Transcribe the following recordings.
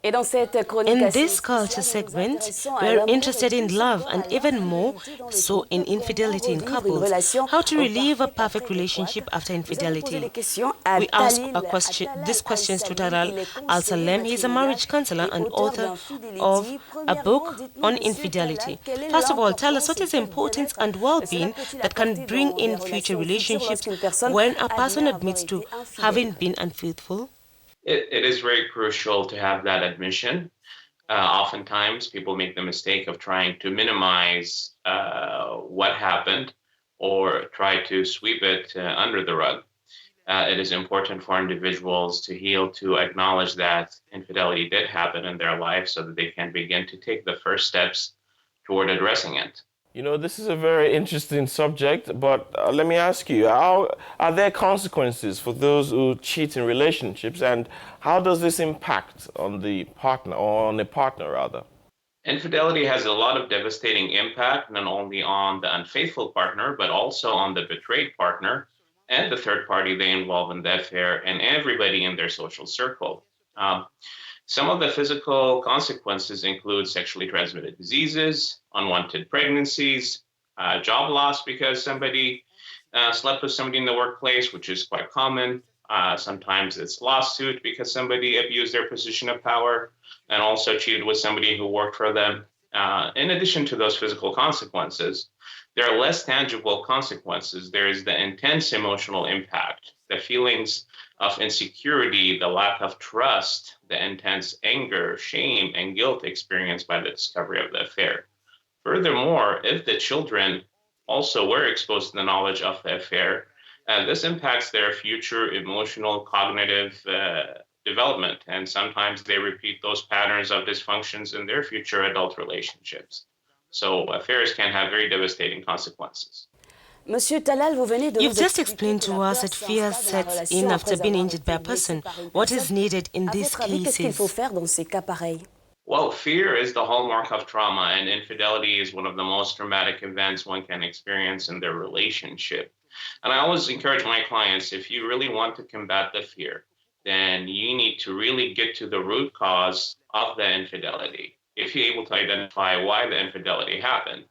In this culture segment, we are interested in love and even more so in infidelity in couples, how to relive a perfect relationship after infidelity. We ask these questions to Taral Al-Salem. He is a marriage counselor and author of a book on infidelity. First of all, tell us what is the importance and well-being that can bring in future relationships when a person admits to having been unfaithful. It is very crucial to have that admission. Oftentimes, people make the mistake of trying to minimize what happened or try to sweep it under the rug. It is important for individuals to heal, to acknowledge that infidelity did happen in their life so that they can begin to take the first steps toward addressing it. You know, this is a very interesting subject, but let me ask you, are there consequences for those who cheat in relationships, and how does this impact on the partner, or on a partner rather? Infidelity has a lot of devastating impact, not only on the unfaithful partner, but also on the betrayed partner and the third party they involve in the affair and everybody in their social circle. Some of the physical consequences include sexually transmitted diseases, unwanted pregnancies, job loss because somebody slept with somebody in the workplace, which is quite common. Sometimes it's lawsuit because somebody abused their position of power and also cheated with somebody who worked for them. In addition to those physical consequences, there are less tangible consequences. There is the intense emotional impact, the feelings of insecurity, the lack of trust, the intense anger, shame, and guilt experienced by the discovery of the affair. Furthermore, if the children also were exposed to the knowledge of the affair, this impacts their future emotional, cognitive development, and sometimes they repeat those patterns of dysfunctions in their future adult relationships. So affairs can have very devastating consequences. You've just explained to us that fear sets in after being injured by a person. What is needed in these cases? Well, fear is the hallmark of trauma, and infidelity is one of the most traumatic events one can experience in their relationship. And I always encourage my clients, if you really want to combat the fear, then you need to really get to the root cause of the infidelity. If you're able to identify why the infidelity happened,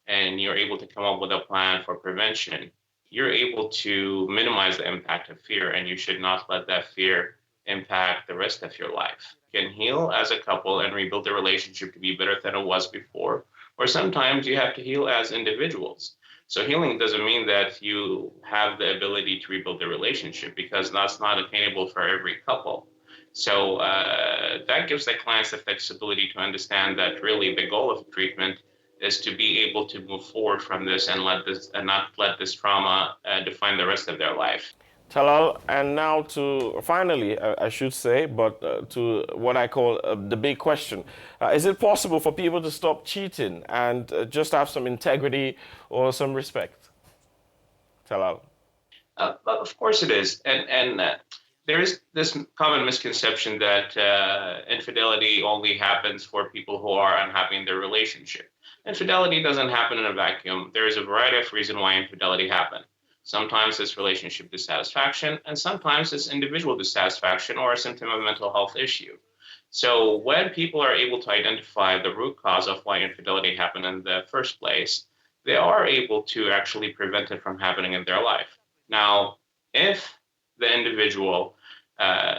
and you're able to come up with a plan for prevention, you're able to minimize the impact of fear, and you should not let that fear impact the rest of your life. You can heal as a couple and rebuild the relationship to be better than it was before, or sometimes you have to heal as individuals. So healing doesn't mean that you have the ability to rebuild the relationship, because that's not attainable for every couple. So that gives the clients the flexibility to understand that really the goal of treatment is to be able to move forward from this and not let this trauma define the rest of their life. Talal, and now to finally, I should say, but to what I call the big question. Is it possible for people to stop cheating and just have some integrity or some respect? Talal. Of course it is. And there is this common misconception that infidelity only happens for people who are unhappy in their relationship. Infidelity doesn't happen in a vacuum. There is a variety of reasons why infidelity happens. Sometimes it's relationship dissatisfaction, and sometimes it's individual dissatisfaction or a symptom of mental health issue. So when people are able to identify the root cause of why infidelity happened in the first place, they are able to actually prevent it from happening in their life. Now, if the individual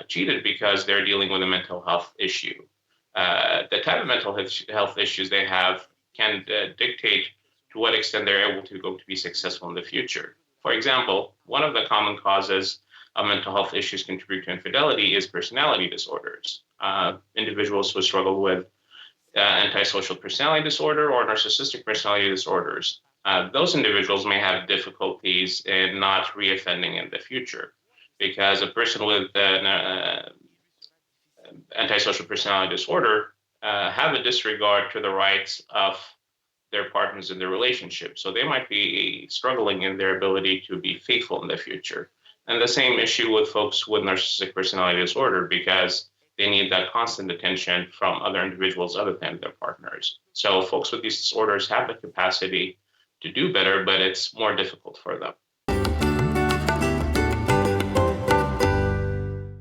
cheated because they're dealing with a mental health issue, the type of mental health issues they have can dictate to what extent they're able to be successful in the future. For example, one of the common causes of mental health issues contributing to infidelity is personality disorders. Individuals who struggle with antisocial personality disorder or narcissistic personality disorders, those individuals may have difficulties in not reoffending in the future, because a person with antisocial personality disorder have a disregard to the rights of their partners in their relationship. So they might be struggling in their ability to be faithful in the future. And the same issue with folks with narcissistic personality disorder, because they need that constant attention from other individuals other than their partners. So folks with these disorders have the capacity to do better, but it's more difficult for them.